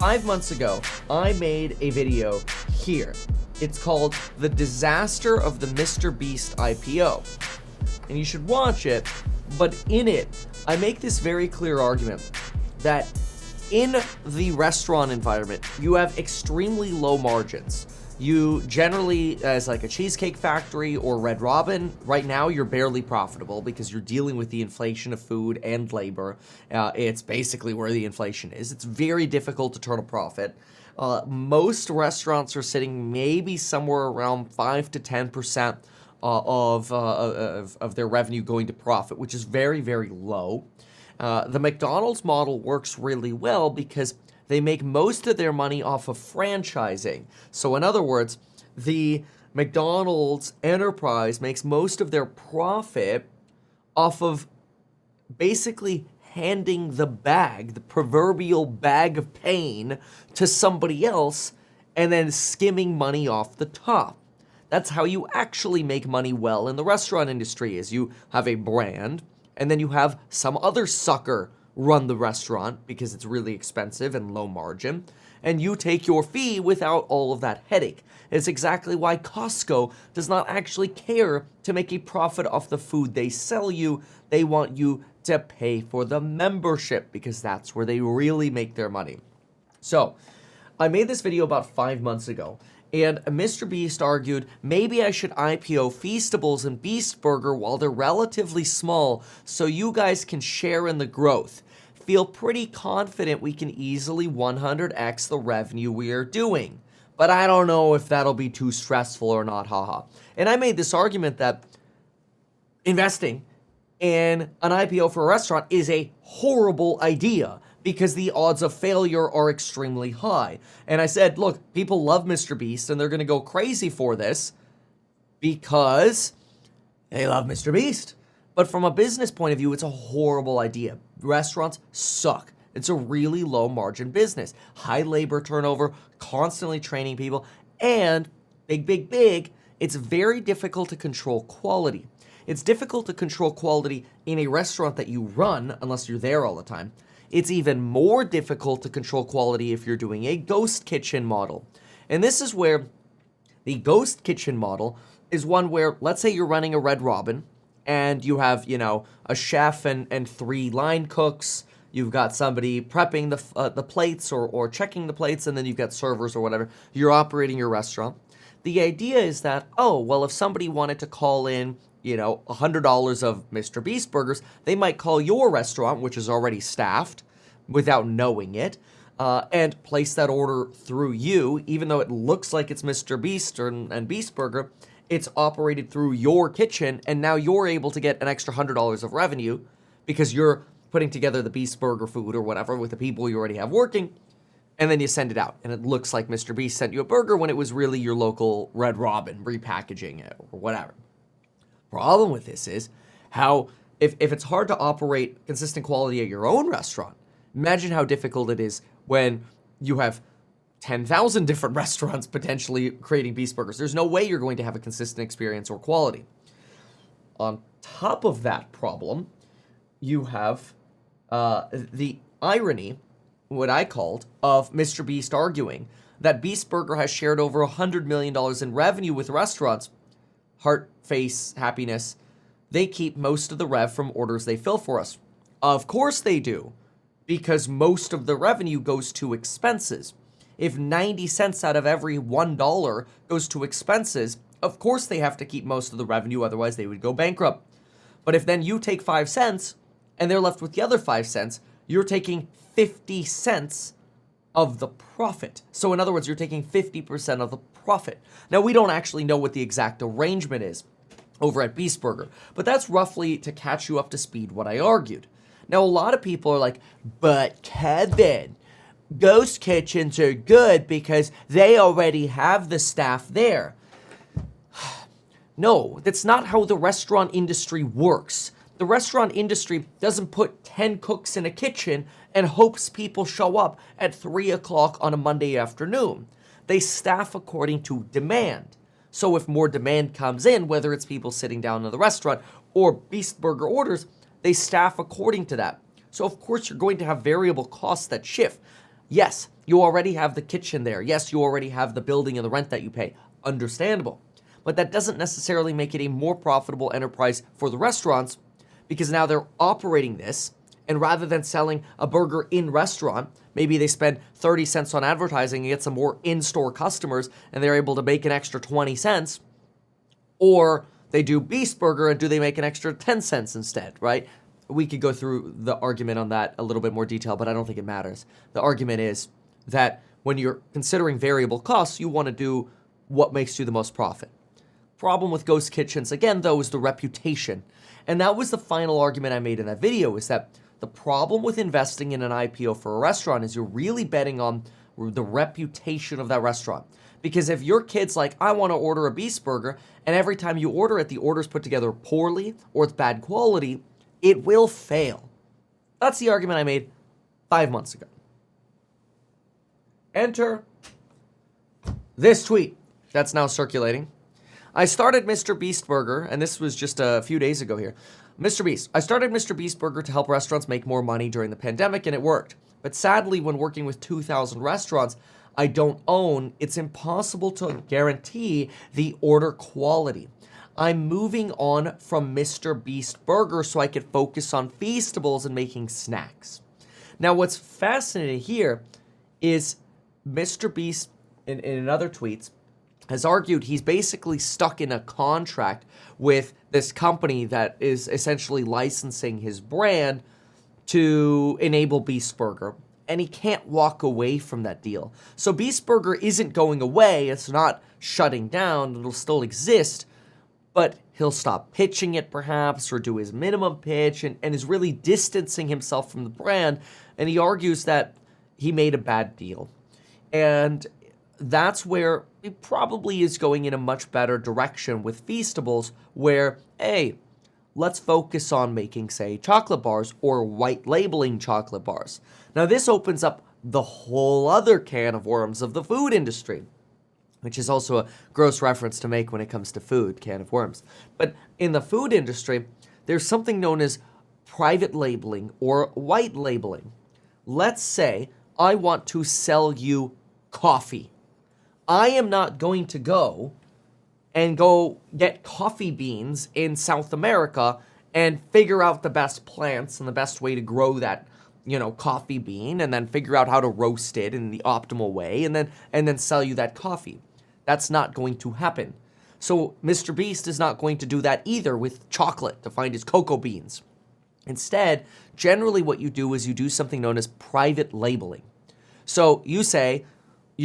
5 months ago, I made a video here. It's called The Disaster of the Mr. Beast IPO. And you should watch it, but in it, I make this very clear argument that in the restaurant environment, you have extremely low margins. You generally, as like a Cheesecake Factory or Red Robin, right now you're barely profitable because you're dealing with the inflation of food and labor. It's basically where the inflation is. It's very difficult to turn a profit. Most restaurants are sitting maybe somewhere around 5 to 10% of their revenue going to profit, which is very, very low. The McDonald's model works really well because they make most of their money off of franchising. So in other words, the McDonald's enterprise makes most of their profit off of basically handing the bag, the proverbial bag of pain, to somebody else and then skimming money off the top. That's how you actually make money well in the restaurant industry, is you have a brand and then you have some other sucker run the restaurant because it's really expensive and low margin, and you take your fee without all of that headache. It's exactly why Costco does not actually care to make a profit off the food they sell you. They want you to pay for the membership because that's where they really make their money. So, I made this video about 5 months ago, and Mr. Beast argued maybe I should IPO Feastables and Beast Burger while they're relatively small so you guys can share in the growth. Feel pretty confident we can easily 100x the revenue we are doing. But I don't know if that'll be too stressful or not, haha. And I made this argument that investing in an IPO for a restaurant is a horrible idea because the odds of failure are extremely high. And I said, look, people love Mr. Beast and they're going to go crazy for this because they love Mr. Beast. But from a business point of view, it's a horrible idea. Restaurants suck. It's a really low margin business. High labor turnover, constantly training people, and big, it's very difficult to control quality. It's difficult to control quality in a restaurant that you run unless you're there all the time. It's even more difficult to control quality if you're doing a ghost kitchen model. And this is where the ghost kitchen model is one where, let's say you're running a Red Robin, and you have, a chef and 3 line cooks. You've got somebody prepping the plates or checking the plates, and then you've got servers or whatever. You're operating your restaurant. The idea is that, if somebody wanted to call in, $100 of Mr. Beast burgers, they might call your restaurant, which is already staffed, without knowing it, and place that order through you, even though it looks like it's Mr. Beast and Beast Burger. It's operated through your kitchen, and now you're able to get an extra $100 of revenue because you're putting together the Beast Burger food or whatever with the people you already have working, and then you send it out, and it looks like Mr. Beast sent you a burger when it was really your local Red Robin repackaging it or whatever. Problem with this is how, if it's hard to operate consistent quality at your own restaurant, imagine how difficult it is when you have 10,000 different restaurants potentially creating Beast Burgers. There's no way you're going to have a consistent experience or quality. On top of that problem, you have the irony, what I called, of Mr. Beast arguing that Beast Burger has shared over $100 million in revenue with restaurants. Heart, face, happiness. They keep most of the rev from orders they fill for us. Of course they do, because most of the revenue goes to expenses. If 90 cents out of every $1 goes to expenses, of course they have to keep most of the revenue, otherwise they would go bankrupt. But if then you take 5 cents and they're left with the other 5 cents, you're taking 50 cents of the profit. So in other words, you're taking 50% of the profit. Now, we don't actually know what the exact arrangement is over at Beast Burger, but that's roughly to catch you up to speed what I argued. Now, a lot of people are like, but Kevin, ghost kitchens are good because they already have the staff there. No, that's not how the restaurant industry works. The restaurant industry doesn't put 10 cooks in a kitchen and hopes people show up at 3 o'clock on a Monday afternoon. They staff according to demand. So if more demand comes in, whether it's people sitting down in the restaurant or Beast Burger orders, they staff according to that. So of course you're going to have variable costs that shift. Yes, you already have the kitchen there. Yes, you already have the building and the rent that you pay. Understandable. But that doesn't necessarily make it a more profitable enterprise for the restaurants, because now they're operating this, and rather than selling a burger in restaurant, maybe they spend 30 cents on advertising and get some more in-store customers, and they're able to make an extra 20 cents. Or they do Beast Burger, and do they make an extra 10 cents instead, right? We could go through the argument on that a little bit more detail, but I don't think it matters. The argument is that when you're considering variable costs, you want to do what makes you the most profit. Problem with ghost kitchens, again, though, is the reputation. And that was the final argument I made in that video, is that the problem with investing in an IPO for a restaurant is you're really betting on the reputation of that restaurant. Because if your kid's like, I want to order a Beast Burger, and every time you order it, the order's put together poorly or it's bad quality, it will fail. That's the argument I made 5 months ago. Enter this tweet that's now circulating. I started Mr. Beast Burger, and this was just a few days ago here. Mr. Beast. I started Mr. Beast Burger to help restaurants make more money during the pandemic, and it worked. But sadly, when working with 2,000 restaurants I don't own, it's impossible to guarantee the order quality. I'm moving on from Mr. Beast Burger so I could focus on Feastables and making snacks. Now, what's fascinating here is Mr. Beast, in other tweets, has argued he's basically stuck in a contract with this company that is essentially licensing his brand to enable Beast Burger, and he can't walk away from that deal. So Beast Burger isn't going away, it's not shutting down, it'll still exist, but he'll stop pitching it perhaps, or do his minimum pitch, and is really distancing himself from the brand, and he argues that he made a bad deal. And that's where it probably is going in a much better direction with Feastables, where, hey, let's focus on making, say, chocolate bars or white labeling chocolate bars. Now, this opens up the whole other can of worms of the food industry, which is also a gross reference to make when it comes to food, can of worms. But in the food industry, there's something known as private labeling or white labeling. Let's say I want to sell you coffee. I am not going to go get coffee beans in South America and figure out the best plants and the best way to grow that, coffee bean, and then figure out how to roast it in the optimal way, and then sell you that coffee. That's not going to happen. So Mr. Beast is not going to do that either with chocolate to find his cocoa beans. Instead, generally what you do is you do something known as private labeling. So you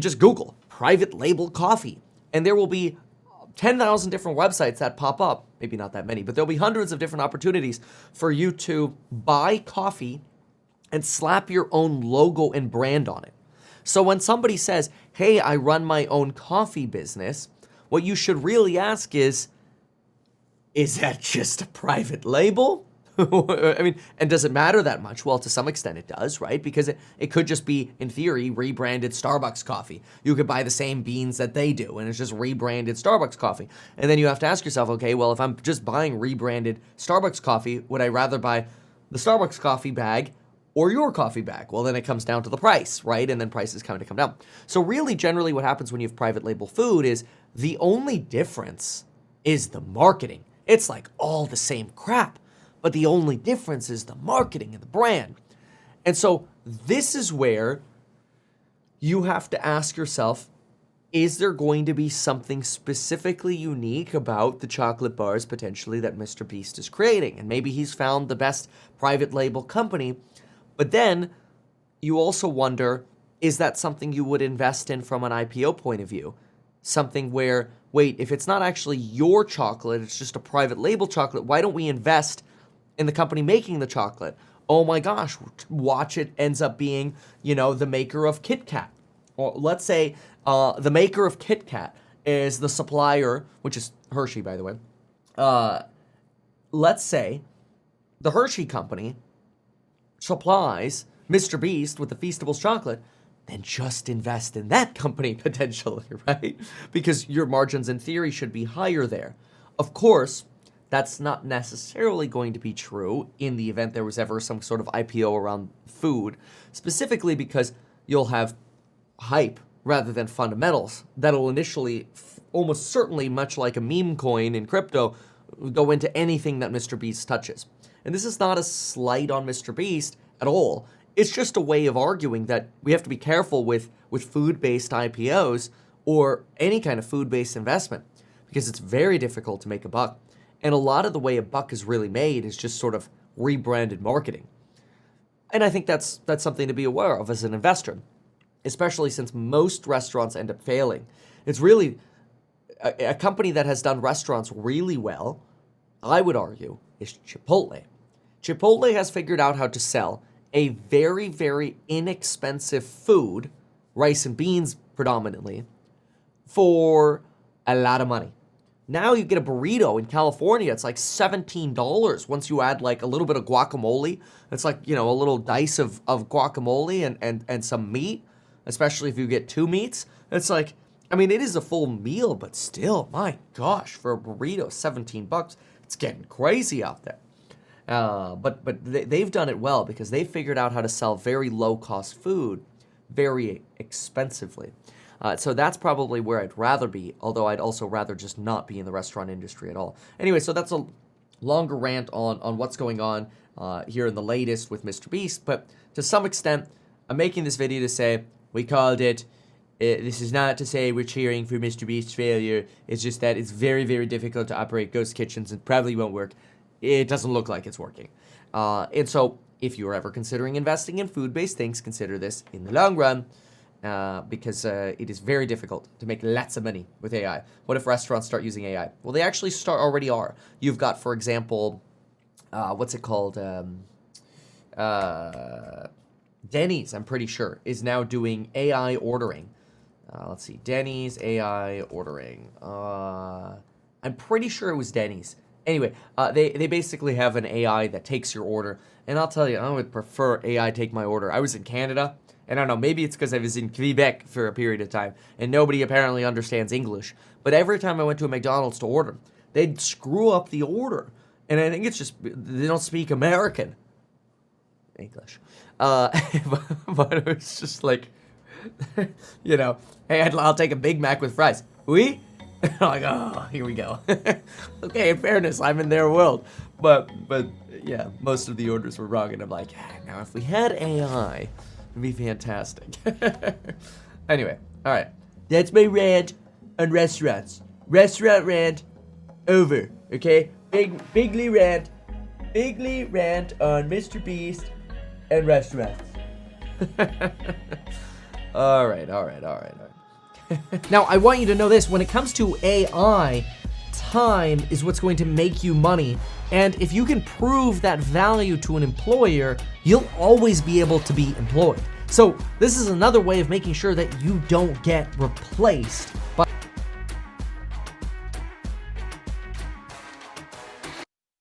just Google private label coffee, and there will be 10,000 different websites that pop up. Maybe not that many, but there'll be hundreds of different opportunities for you to buy coffee and slap your own logo and brand on it. So when somebody says, hey, I run my own coffee business, what you should really ask is that just a private label? I mean, and does it matter that much? Well, to some extent it does, right? Because it could just be, in theory, rebranded Starbucks coffee. You could buy the same beans that they do, and it's just rebranded Starbucks coffee. And then you have to ask yourself, okay, well, if I'm just buying rebranded Starbucks coffee, would I rather buy the Starbucks coffee bag or your coffee bag? Well, then it comes down to the price, right? And then prices kind of come down. So really, generally what happens when you have private label food is the only difference is the marketing. It's like all the same crap. But the only difference is the marketing and the brand. And so this is where you have to ask yourself, is there going to be something specifically unique about the chocolate bars potentially that Mr. Beast is creating? And maybe he's found the best private label company. But then you also wonder, is that something you would invest in from an IPO point of view? Something where, wait, if it's not actually your chocolate, it's just a private label chocolate, why don't we invest in the company making the chocolate? Oh my gosh, watch it ends up being, the maker of Kit Kat. Or let's say the maker of Kit Kat is the supplier, which is Hershey, by the way. Let's say the Hershey company supplies Mr. Beast with the Feastables chocolate, then just invest in that company potentially, right? Because your margins in theory should be higher there. Of course, that's not necessarily going to be true in the event there was ever some sort of IPO around food, specifically because you'll have hype rather than fundamentals that'll initially, almost certainly, much like a meme coin in crypto, go into anything that Mr. Beast touches. And this is not a slight on Mr. Beast at all. It's just a way of arguing that we have to be careful with food-based IPOs or any kind of food-based investment, because it's very difficult to make a buck. And a lot of the way a buck is really made is just sort of rebranded marketing. And I think that's something to be aware of as an investor, especially since most restaurants end up failing. It's really a company that has done restaurants really well, I would argue, is Chipotle. Chipotle has figured out how to sell a very, very inexpensive food, rice and beans predominantly, for a lot of money. Now you get a burrito in California, it's like $17 once you add like a little bit of guacamole. It's like, a little dice of guacamole and some meat, especially if you get 2 meats. It's like, it is a full meal, but still, my gosh, for a burrito, $17, it's getting crazy out there. But they've done it well because they've figured out how to sell very low-cost food very expensively. So that's probably where I'd rather be, although I'd also rather just not be in the restaurant industry at all. Anyway, so that's a longer rant on what's going on here in the latest with Mr. Beast, but to some extent, I'm making this video to say, we called it. This is not to say we're cheering for Mr. Beast's failure. It's just that it's very, very difficult to operate ghost kitchens and probably won't work. It doesn't look like it's working. And so if you're ever considering investing in food-based things, consider this in the long run because it is very difficult to make lots of money with AI. What if restaurants start using AI? Well, they actually already are. You've got, for example, what's it called? Denny's, I'm pretty sure, is now doing AI ordering. Let's see, Denny's AI ordering. I'm pretty sure it was Denny's. Anyway, they basically have an AI that takes your order. And I'll tell you, I would prefer AI take my order. I was in Canada, and I don't know, maybe it's because I was in Quebec for a period of time, and nobody apparently understands English. But every time I went to a McDonald's to order, they'd screw up the order. And I think it's just, they don't speak American English. But it was just like, hey, I'll take a Big Mac with fries. Oui? I'm like, oh, here we go. Okay, in fairness, I'm in their world. But yeah, most of the orders were wrong, and I'm like, now if we had AI, it'd be fantastic. Anyway, all right. That's my rant on restaurants. Restaurant rant over, okay? Bigly rant on Mr. Beast and restaurants. All right. Now, I want you to know this. When it comes to AI, time is what's going to make you money. And if you can prove that value to an employer, you'll always be able to be employed. So this is another way of making sure that you don't get replaced by